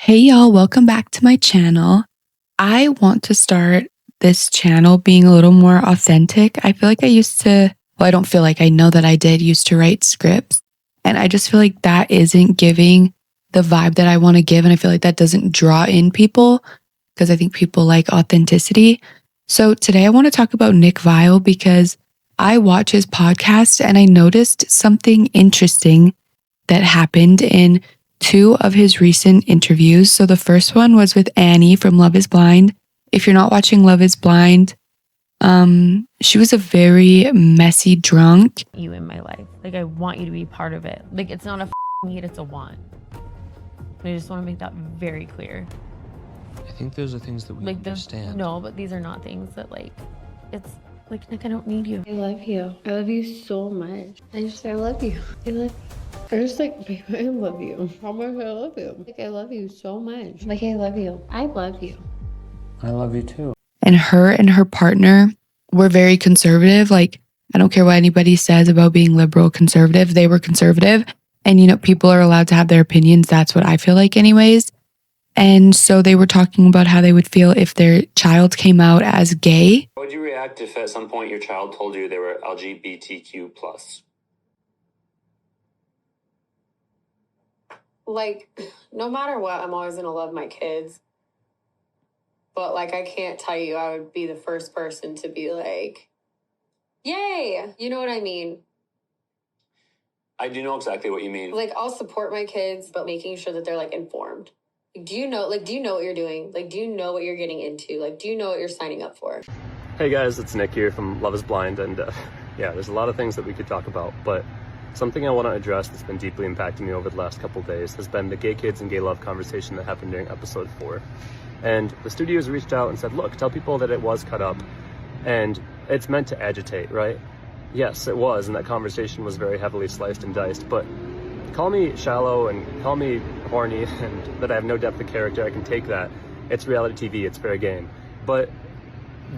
Hey y'all, welcome back to my channel. I want to start this channel being a little more authentic. I feel like I don't feel like I know that I did used to write scripts. And I just feel like that isn't giving the vibe that I want to give. And I feel like that doesn't draw in people because I think people like authenticity. So today I want to talk about Nick Viall because I watch his podcast and I noticed something interesting that happened in two of his recent interviews. So the first one was with Annie from Love is Blind. If you're not watching Love is Blind, she was a very messy drunk. You in my life. Like, I want you to be part of it. Like, it's not a need, it's a want. I just want to make that very clear. I think those are things that we understand. No, but these are not things that, it's like, Nick, I don't need you. I love you. I love you so much. I love you. I love you. I just babe, I love you. How much I love you. I love you so much. I love you. I love you. I love you too. And her partner were very conservative. Like, I don't care what anybody says about being liberal, conservative. They were conservative. And, people are allowed to have their opinions. That's what I feel like anyways. And so they were talking about how they would feel if their child came out as gay. How would you react if at some point your child told you they were LGBTQ+? No matter what, I'm always going to love my kids. But, I can't tell you I would be the first person to be like, yay! You know what I mean? I do know exactly what you mean. I'll support my kids, but making sure that they're, informed. Do you know what you're doing? Do you know what you're getting into? Do you know what you're signing up for? Hey guys, it's Nick here from Love is Blind, and yeah, there's a lot of things that we could talk about, but something I want to address that's been deeply impacting me over the last couple days has been the gay kids and gay love conversation that happened during episode 4. And the studios reached out and said, look, tell people that it was cut up, and it's meant to agitate, right? Yes, it was, and that conversation was very heavily sliced and diced, but call me shallow and call me horny and that I have no depth of character, I can take that. It's reality TV, it's fair game. But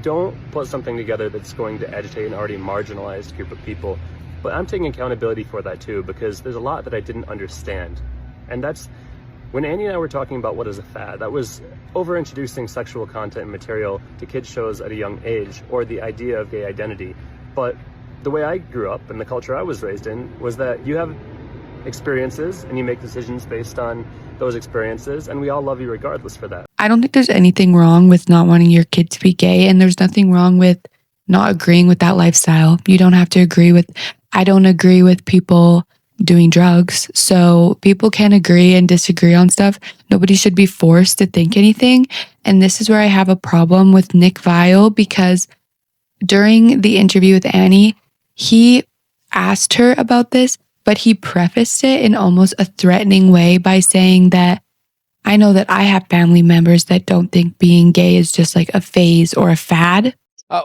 don't put something together that's going to agitate an already marginalized group of people. But I'm taking accountability for that too, because there's a lot that I didn't understand. And that's when Annie and I were talking about what is a fad, that was over introducing sexual content and material to kids shows at a young age, or the idea of gay identity. But the way I grew up and the culture I was raised in was that you have experiences and you make decisions based on those experiences, and we all love you regardless for that. I don't think there's anything wrong with not wanting your kid to be gay, and there's nothing wrong with not agreeing with that lifestyle. You don't have to I don't agree with people doing drugs. So people can agree and disagree on stuff. Nobody should be forced to think anything. And this is where I have a problem with Nick Viall, because during the interview with Annie, he asked her about this, but he prefaced it in almost a threatening way by saying that I know that I have family members that don't think being gay is just like a phase or a fad.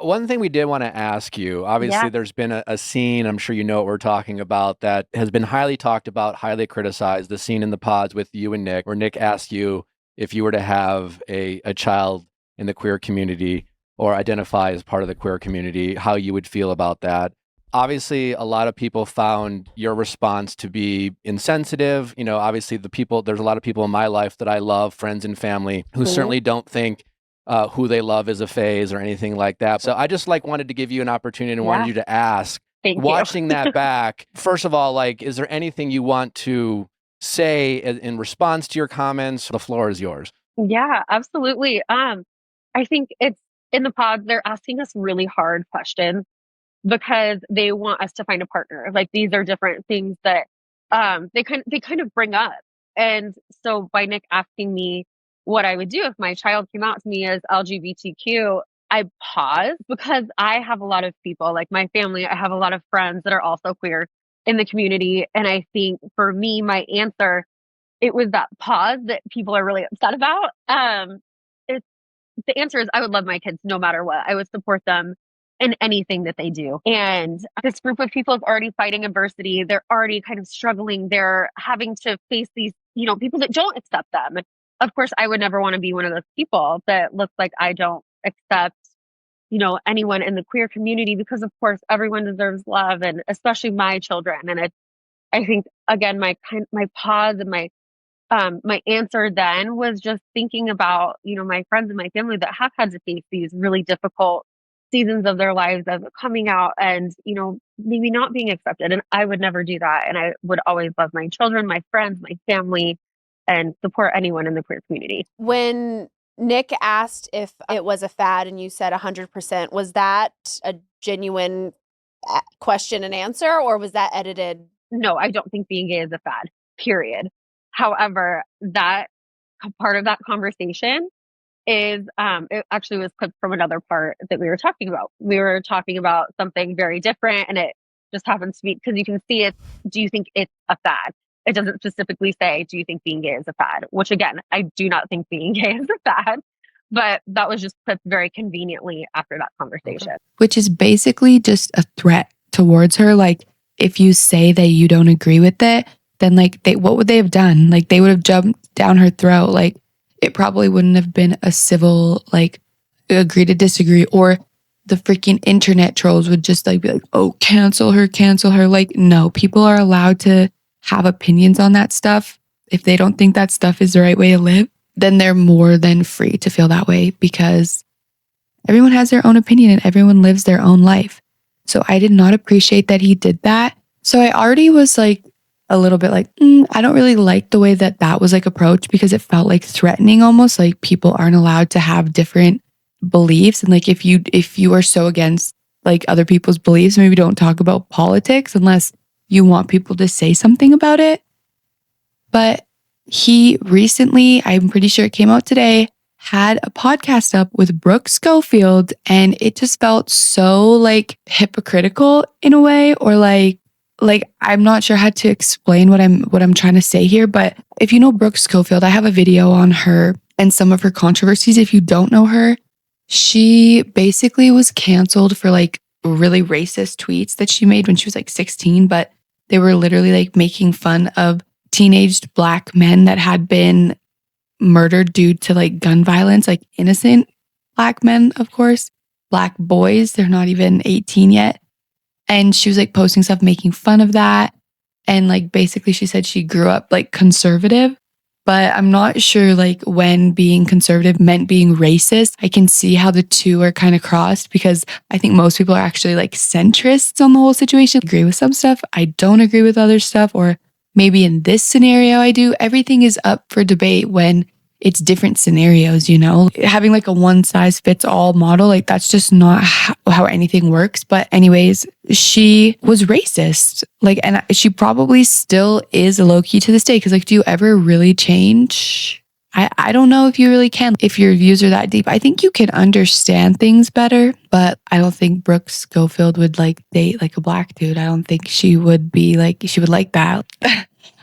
One thing we did want to ask you, obviously there's been a scene, I'm sure you know what we're talking about, that has been highly talked about, highly criticized, the scene in the pods with you and Nick, where Nick asked you if you were to have a child in the queer community or identify as part of the queer community, how you would feel about that. Obviously, a lot of people found your response to be insensitive. Obviously there's a lot of people in my life that I love, friends and family, who certainly don't think who they love is a phase or anything like that. So I just wanted to give you an opportunity and wanted you to ask, watching that back, first of all, is there anything you want to say in response to your comments? The floor is yours. Yeah, absolutely. I think it's in the pod, they're asking us really hard questions because they want us to find a partner. These are different things that they kind of bring up. And so by Nick asking me what I would do if my child came out to me as LGBTQ, I paused because I have a lot of people, my family, I have a lot of friends that are also queer in the community. And I think for me, my answer, it was that pause that people are really upset about. The answer is I would love my kids no matter what. I would support them in anything that they do. And this group of people is already fighting adversity. They're already kind of struggling. They're having to face these, people that don't accept them. Of course, I would never want to be one of those people that looks like I don't accept, anyone in the queer community, because of course everyone deserves love, and especially my children. And I think again, my pause and my my answer then was just thinking about, my friends and my family that have had to face these really difficult seasons of their lives of coming out and, maybe not being accepted. And I would never do that. And I would always love my children, my friends, my family, and support anyone in the queer community. When Nick asked if it was a fad and you said 100%, was that a genuine question and answer, or was that edited? No, I don't think being gay is a fad, period. However, that part of that conversation is, it actually was clipped from another part that we were talking about. We were talking about something very different, and it just happens to be, because you can see it, do you think it's a fad? It doesn't specifically say, do you think being gay is a fad? Which again, I do not think being gay is a fad, but that was just clipped very conveniently after that conversation. Which is basically just a threat towards her. Like, if you say that you don't agree with it, then like what would they have done? Like, they would have jumped down her throat. Like, it probably wouldn't have been a civil, like, agree to disagree, or the freaking internet trolls would just like be like, oh, cancel her. Like, no, people are allowed to have opinions on that stuff. If they don't think that stuff is the right way to live, then they're more than free to feel that way, because everyone has their own opinion and everyone lives their own life. So I did not appreciate that he did that. So I already was like a little bit like, I don't really like the way that that was like approached, because it felt like threatening, almost like people aren't allowed to have different beliefs. And like, if you are so against like other people's beliefs, maybe don't talk about politics unless you want people to say something about it. But he recently, I'm pretty sure it came out today, had a podcast up with Brooke Schofield, and it just felt so like hypocritical in a way, or like I'm not sure how to explain what I'm trying to say here. But if you know Brooke Schofield, I have a video on her and some of her controversies. If you don't know her, she basically was canceled for like really racist tweets that she made when she was like 16, but they were literally like making fun of teenaged Black men that had been murdered due to like gun violence, like innocent Black men, of course, Black boys. They're not even 18 yet. And she was like posting stuff, making fun of that. And like, basically she said she grew up like conservative, but I'm not sure like when being conservative meant being racist. I can see how the two are kind of crossed, because I think most people are actually like centrists on the whole situation. I agree with some stuff, I don't agree with other stuff, or maybe in this scenario I do. Everything is up for debate when it's different scenarios, having like a one size fits all model, like that's just not how anything works. But anyways, she was racist, like, and she probably still is low key to this day. Cause like, do you ever really change? I don't know if you really can, if your views are that deep. I think you can understand things better, but I don't think Brooke Schofield would like date like a Black dude. I don't think she would be like, she would like that.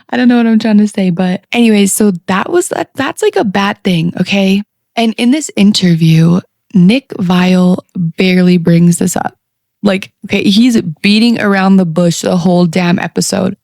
I don't know what I'm trying to say, but anyways, so that's like a bad thing, okay? And in this interview, Nick Viall barely brings this up. Like, okay, he's beating around the bush the whole damn episode.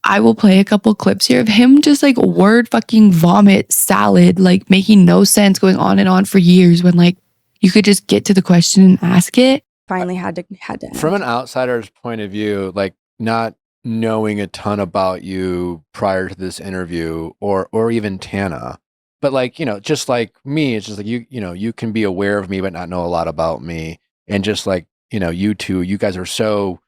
I will play a couple clips here of him just like word fucking vomit salad, like making no sense, going on and on for years, when like you could just get to the question and ask it. Finally had to From an outsider's point of view, like not knowing a ton about you prior to this interview, or even Tana, but like, just like me, it's just like you can be aware of me but not know a lot about me. And just like, you two, you guys are so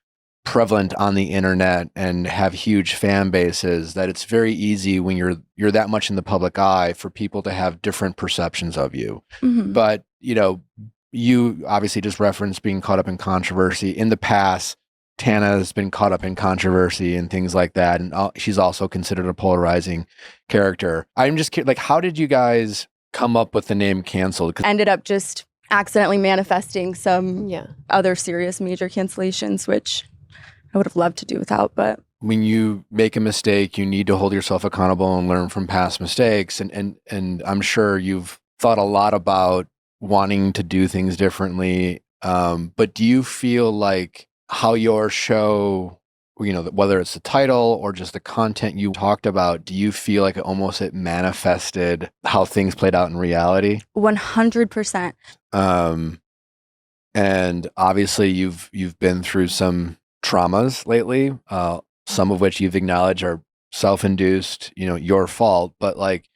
prevalent on the internet and have huge fan bases that it's very easy when you're that much in the public eye for people to have different perceptions of you. Mm-hmm. But you obviously just referenced being caught up in controversy in the past. Tana has been caught up in controversy and things like that, and she's also considered a polarizing character. I'm just curious, like, how did you guys come up with the name Canceled? Ended up just accidentally manifesting some other serious major cancellations, which I would have loved to do without. But when you make a mistake, you need to hold yourself accountable and learn from past mistakes. And I'm sure you've thought a lot about wanting to do things differently. But do you feel like how your show, whether it's the title or just the content you talked about, do you feel like it manifested how things played out in reality? 100%. And obviously you've been through some traumas lately, some of which you've acknowledged are self-induced, your fault, but like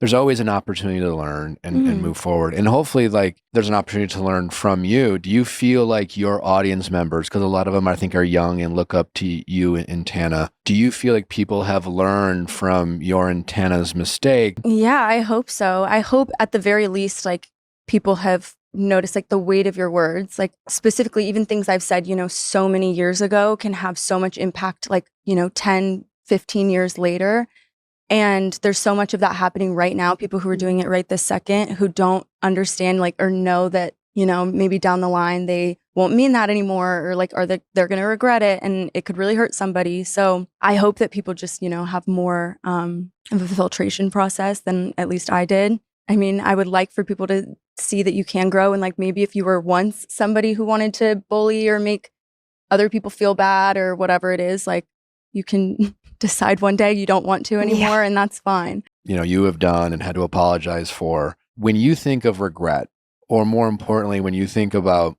there's always an opportunity to learn and move forward. And hopefully like there's an opportunity to learn from you. Do you feel like your audience members, because a lot of them I think are young and look up to you and Tana, do you feel like people have learned from your and Tana's mistake? Yeah, I hope so. I hope at the very least, like people have noticed like the weight of your words, like specifically even things I've said, so many years ago can have so much impact, like, 10, 15 years later. And there's so much of that happening right now. People who are doing it right this second who don't understand like or know that, maybe down the line they won't mean that anymore or like they're going to regret it and it could really hurt somebody. So I hope that people just, have more of a filtration process than at least I did. I mean, I would like for people to see that you can grow and like maybe if you were once somebody who wanted to bully or make other people feel bad or whatever it is, like you can decide one day you don't want to anymore and that's fine. You have done and had to apologize for. When you think of regret, or more importantly, when you think about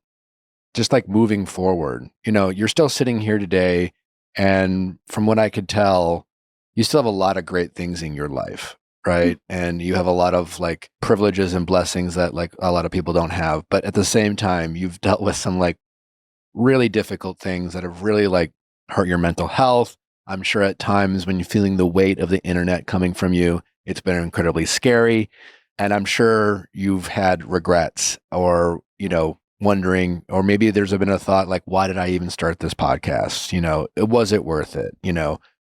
just like moving forward, you're still sitting here today and from what I could tell, you still have a lot of great things in your life, right? And you have a lot of like privileges and blessings that like a lot of people don't have. But at the same time, you've dealt with some like really difficult things that have really like hurt your mental health. I'm sure at times when you're feeling the weight of the internet coming from you, it's been incredibly scary. And I'm sure you've had regrets or, wondering, or maybe there's been a thought like, why did I even start this podcast? Was it worth it?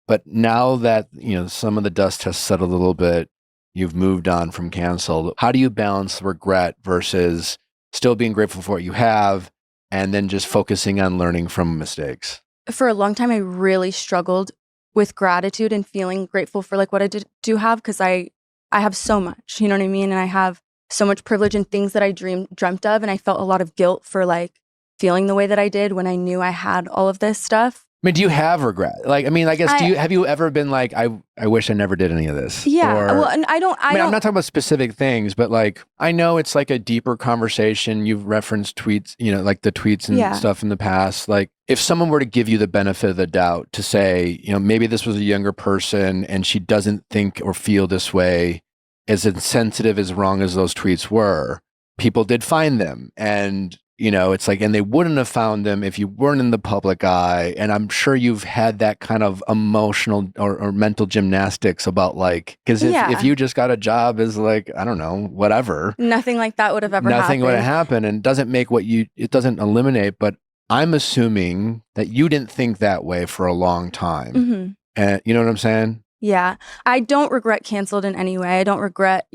But now that, some of the dust has settled a little bit, you've moved on from canceled. How do you balance regret versus still being grateful for what you have and then just focusing on learning from mistakes? For a long time, I really struggled with gratitude and feeling grateful for like what I do have because I have so much, you know what I mean? And I have so much privilege and things that I dreamt of. And I felt a lot of guilt for like feeling the way that I did when I knew I had all of this stuff. I mean, do you have regret? Like, I mean, I guess, have you ever been like, I wish I never did any of this? Yeah. Well, and I mean, I'm not talking about specific things, but like, I know it's like a deeper conversation. You've referenced tweets, like the tweets and stuff in the past. Like if someone were to give you the benefit of the doubt to say, maybe this was a younger person and she doesn't think or feel this way, as insensitive, as wrong as those tweets were, people did find them. And it's like, and they wouldn't have found them if you weren't in the public eye. And I'm sure you've had that kind of emotional or mental gymnastics about like, because if you just got a job as like, I don't know, whatever. Nothing like that would have ever happened. Nothing would have happened. And it doesn't make it doesn't eliminate, but I'm assuming that you didn't think that way for a long time. Mm-hmm. And you know what I'm saying? Yeah. I don't regret canceled in any way. I don't regret,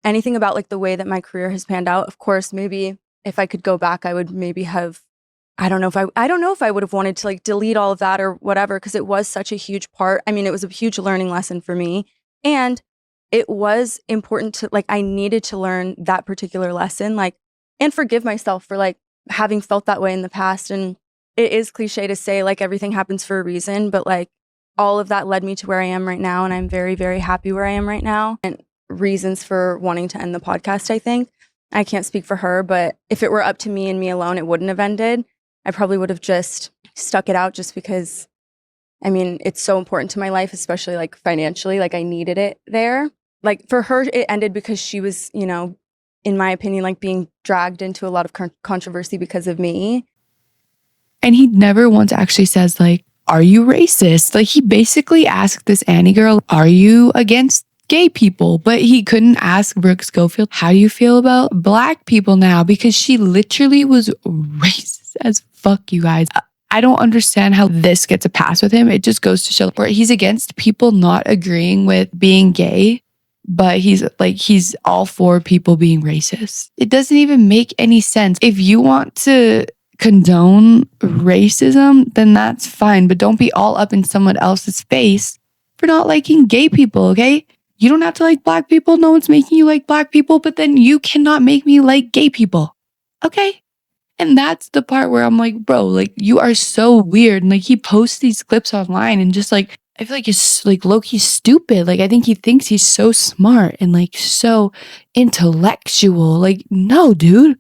anything about like the way that my career has panned out. Of course, maybe if I could go back, I would maybe have, I don't know if I would have wanted to like delete all of that or whatever, because it was such a huge part. I mean, it was a huge learning lesson for me. And it was important to like, I needed to learn that particular lesson, like, and forgive myself for like having felt that way in the past. And it is cliche to say like everything happens for a reason, but like all of that led me to where I am right now. And I'm very, very happy where I am right now. And reasons for wanting to end the podcast, I think. I can't speak for her, but if it were up to me and me alone, it wouldn't have ended. I probably would have just stuck it out just because, I mean, it's so important to my life, especially like financially, like I needed it there. Like for her, it ended because she was, in my opinion, like being dragged into a lot of controversy because of me. And he never once actually says like, are you racist? Like he basically asked this Annie girl, are you against gay people? But he couldn't ask Brooke Schofield, how do you feel about black people now? Because she literally was racist as fuck, you guys. I don't understand how this gets a pass with him. It just goes to show where he's against people not agreeing with being gay, but he's all for people being racist. It doesn't even make any sense. If you want to condone racism, then that's fine, but don't be all up in someone else's face for not liking gay people, okay? You don't have to like black people. No one's making you like black people, but then you cannot make me like gay people. Okay? And that's the part where I'm like, bro, like you are so weird. And like he posts these clips online and just like, I feel like it's like low-key stupid. Like I think he thinks he's so smart and like so intellectual. Like, no, dude.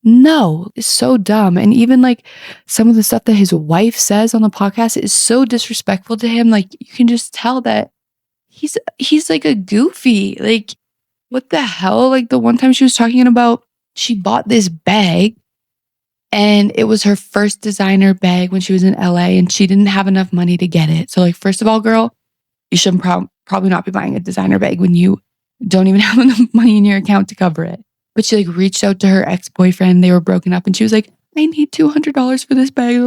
No, it's so dumb. And even like some of the stuff that his wife says on the podcast is so disrespectful to him. Like you can just tell that he's like a goofy. Like what the hell? Like the one time she was talking about she bought this bag and it was her first designer bag when she was in LA and she didn't have enough money to get it. So like first of all, girl, you should probably not be buying a designer bag when you don't even have enough money in your account to cover it. But she like reached out to her ex-boyfriend. They were broken up and she was like, I need $200 for this bag.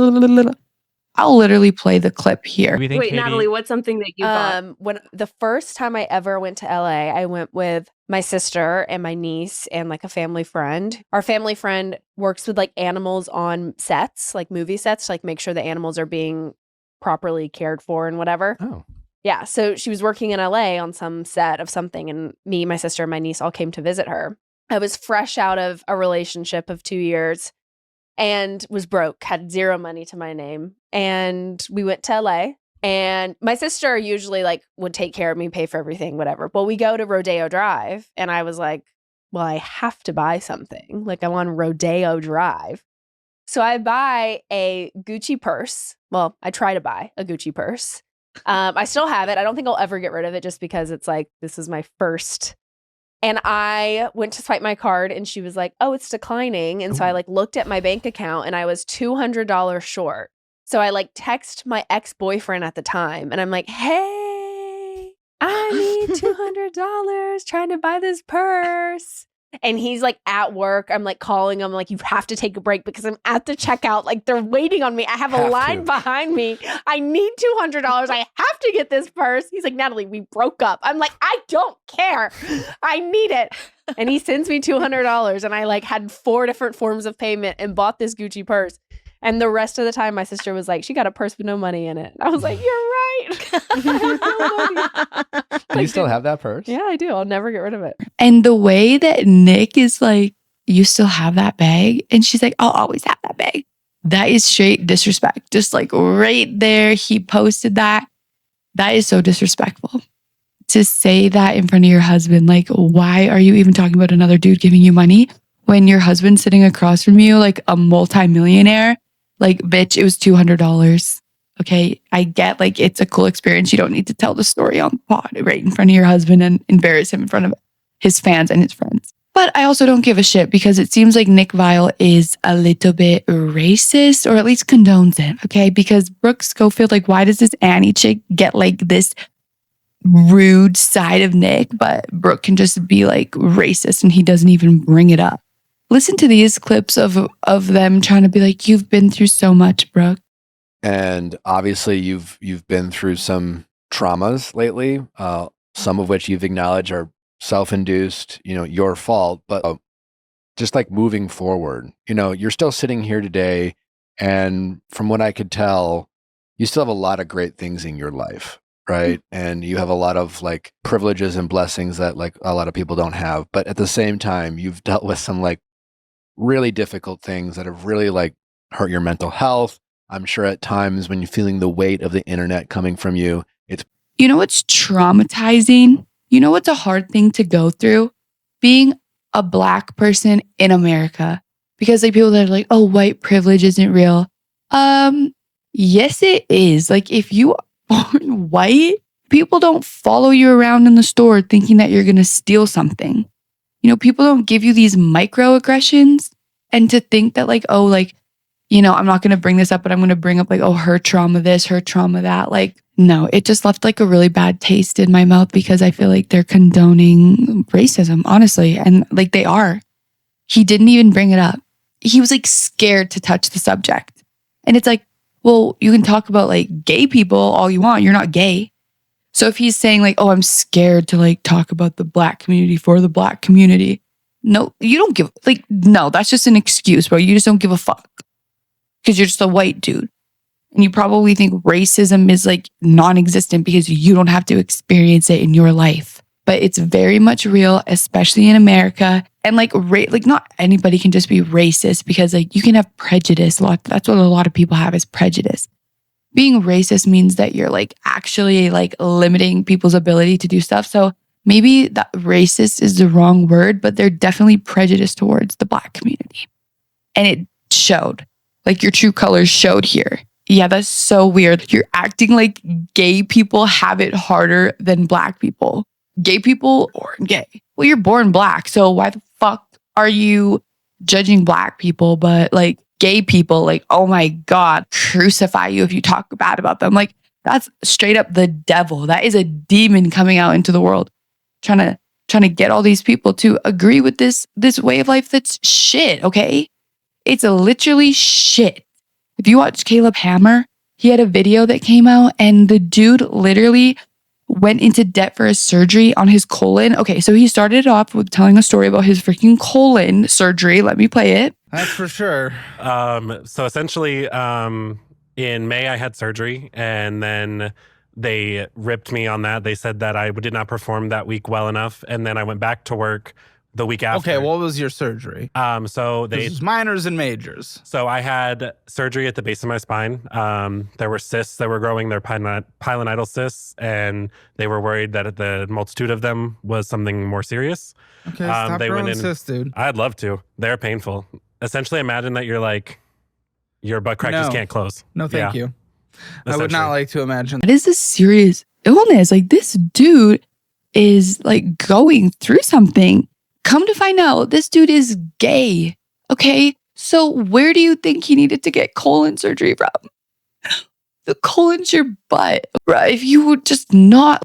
I'll literally play the clip here. Wait, Katie... Natalie, what's something that you bought? When the first time I ever went to LA, I went with my sister and my niece and like a family friend. Our family friend works with like animals on sets, like movie sets, to like make sure the animals are being properly cared for and whatever. Oh. Yeah. So she was working in LA on some set of something, and me, my sister, and my niece all came to visit her. I was fresh out of a relationship of 2 years and was broke, had zero money to my name. And we went to LA, and my sister usually like would take care of me, pay for everything, whatever. Well, we go to Rodeo Drive, and I was like, well, I have to buy something. Like I'm on Rodeo Drive. So I buy a Gucci purse. Well, I try to buy a Gucci purse. I still have it. I don't think I'll ever get rid of it just because it's like, this is my first. And I went to swipe my card and she was like, oh, it's declining. And so I like looked at my bank account and I was $200 short. So I like text my ex-boyfriend at the time and I'm like, hey, I need $200 trying to buy this purse. And he's like at work. I'm like calling him like, you have to take a break because I'm at the checkout. Like they're waiting on me. I have a line behind me. I need $200. I have to get this purse. He's like, Natalie, we broke up. I'm like, I don't care. I need it. And he sends me $200. And I like had 4 different forms of payment and bought this Gucci purse. And the rest of the time, my sister was like, she got a purse with no money in it. I was like, you're right. Do you still have that purse? Yeah, I do. I'll never get rid of it. And the way that Nick is like, you still have that bag? And she's like, I'll always have that bag. That is straight disrespect. Just like right there, he posted that. That is so disrespectful. To say that in front of your husband, like, why are you even talking about another dude giving you money when your husband's sitting across from you, like a multimillionaire? Like, bitch, it was $200. Okay, I get like it's a cool experience. You don't need to tell the story on the pod right in front of your husband and embarrass him in front of his fans and his friends. But I also don't give a shit because it seems like Nick Viall is a little bit racist, or at least condones it. Okay, because Brooke Schofield, like, why does this Annie chick get like this rude side of Nick, but Brooke can just be like racist and he doesn't even bring it up? Listen to these clips of them trying to be like, you've been through so much, Brooke. And obviously you've been through some traumas lately, some of which you've acknowledged are self-induced, your fault. But just like moving forward, you're still sitting here today. And from what I could tell, you still have a lot of great things in your life, right? And you have a lot of like privileges and blessings that like a lot of people don't have. But at the same time, you've dealt with some like really difficult things that have really like hurt your mental health. I'm sure at times when you're feeling the weight of the internet coming from you, it's... You know what's traumatizing? You know what's a hard thing to go through? Being a Black person in America. Because like people that are like, oh, white privilege isn't real. Yes, it is. Like if you are born white, people don't follow you around in the store thinking that you're going to steal something. People don't give you these microaggressions, and to think that like, oh, like, I'm not going to bring this up, but I'm going to bring up like, oh, her trauma this, her trauma that. Like, no, it just left like a really bad taste in my mouth because I feel like they're condoning racism, honestly. And like they are. He didn't even bring it up. He was like scared to touch the subject. And it's like, well, you can talk about like gay people all you want. You're not gay. So if he's saying like, oh, I'm scared to like talk about the Black community for the Black community. No, you don't give like, no, that's just an excuse, bro. You just don't give a fuck because you're just a white dude. And you probably think racism is like non-existent because you don't have to experience it in your life. But it's very much real, especially in America. And like, like not anybody can just be racist because like you can have prejudice. That's what a lot of people have is prejudice. Being racist means that you're like actually like limiting people's ability to do stuff. So maybe that racist is the wrong word, but they're definitely prejudiced towards the Black community. and it showed. Like, your true colors showed here. Yeah, that's so weird. You're acting like gay people have it harder than Black people. Gay people or gay. Well, you're born Black, so why the fuck are you judging Black people, but like gay people, like, oh my God, crucify you if you talk bad about them. Like, that's straight up the devil. That is a demon coming out into the world, trying to get all these people to agree with this way of life that's shit, okay? It's literally shit. If you watch Caleb Hammer, he had a video that came out and the dude literally went into debt for a surgery on his colon. Okay, so he started off with telling a story about his freaking colon surgery. Let me play it. That's for sure. So essentially, in May, I had surgery, and then they ripped me on that. They said that I did not perform that week well enough, and then I went back to work the week after. Okay, what was your surgery? So this is minors and majors. So I had surgery at the base of my spine. There were cysts that were growing. They're pilonidal cysts, and they were worried that the multitude of them was something more serious. Okay, stop growing cysts, dude. I'd love to. They're painful. Essentially, imagine that your butt crack just can't close. No, thank you. I would not like to imagine. That is a serious illness. Like, this dude is like going through something. Come to find out, this dude is gay. Okay, so where do you think he needed to get colon surgery from? The colon's your butt, right? If you would just not,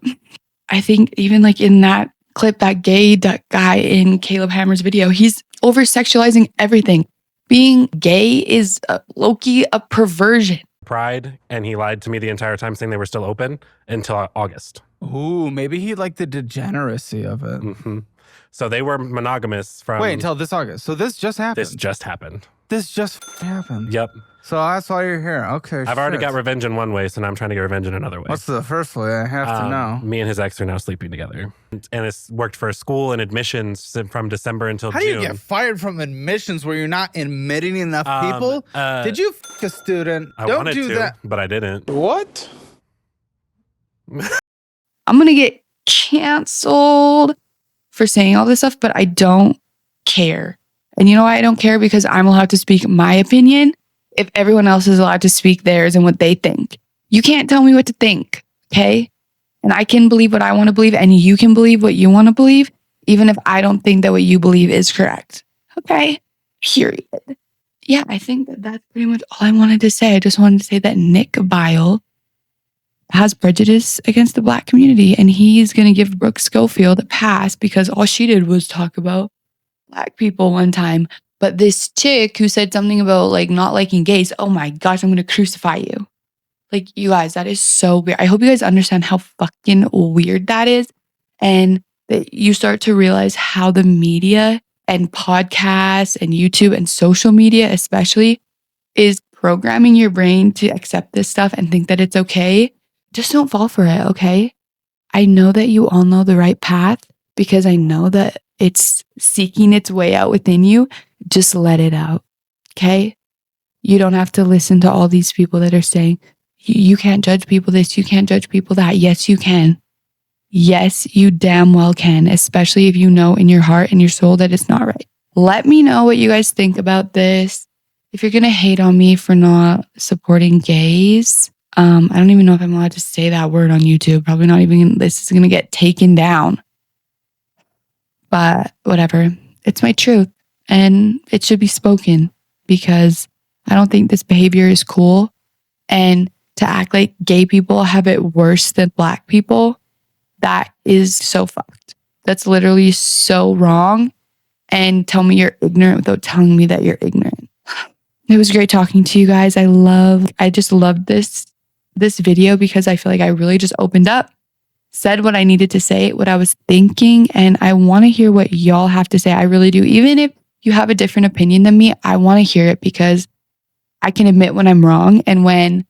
I think even like in that clip, that guy in Caleb Hammer's video, he's over sexualizing everything. Being gay is low-key a perversion. Pride, and he lied to me the entire time saying they were still open until August. Ooh, maybe he liked the degeneracy of it. Mm-hmm. So they were monogamous from... Wait, until this August. So this just happened? This just happened. This just happened? Yep. So that's why you're here. Okay, I've already got revenge in one way, so now I'm trying to get revenge in another way. What's the first way? I have to know. Me and his ex are now sleeping together. And it's worked for school and admissions from December until June. How do you get fired from admissions where you're not admitting enough people? Did you f*** a student? I Don't wanted do to, that. but I didn't. What? I'm going to get canceled for saying all this stuff, but I don't care. And you know why I don't care? Because I'm allowed to speak my opinion if everyone else is allowed to speak theirs and what they think. You can't tell me what to think, okay? And I can believe what I want to believe, and you can believe what you want to believe, even if I don't think that what you believe is correct. Okay? Period. Yeah, I think that's pretty much all I wanted to say. I just wanted to say that Nick Viall has prejudice against the Black community, and he's going to give Brooke Schofield a pass because all she did was talk about Black people one time. But this chick who said something about like not liking gays, oh my gosh, I'm going to crucify you. Like, you guys, that is so weird. I hope you guys understand how fucking weird that is, and that you start to realize how the media and podcasts and YouTube and social media especially is programming your brain to accept this stuff and think that it's okay. Just don't fall for it, okay? I know that you all know the right path because I know that it's seeking its way out within you. Just let it out, okay? You don't have to listen to all these people that are saying, you can't judge people this, you can't judge people that. Yes, you can. Yes, you damn well can, especially if you know in your heart and your soul that it's not right. Let me know what you guys think about this. If you're going to hate on me for not supporting gays, I don't even know if I'm allowed to say that word on YouTube. Probably not even, this is going to get taken down. But whatever, it's my truth and it should be spoken because I don't think this behavior is cool. And to act like gay people have it worse than Black people, that is so fucked. That's literally so wrong. And tell me you're ignorant without telling me that you're ignorant. It was great talking to you guys. I just loved this video because I feel like I really just opened up, said what I needed to say, what I was thinking, and I want to hear what y'all have to say. I really do. Even if you have a different opinion than me, I want to hear it because I can admit when I'm wrong and when,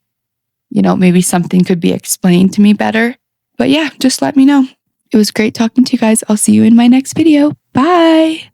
maybe something could be explained to me better. But yeah, just let me know. It was great talking to you guys. I'll see you in my next video. Bye.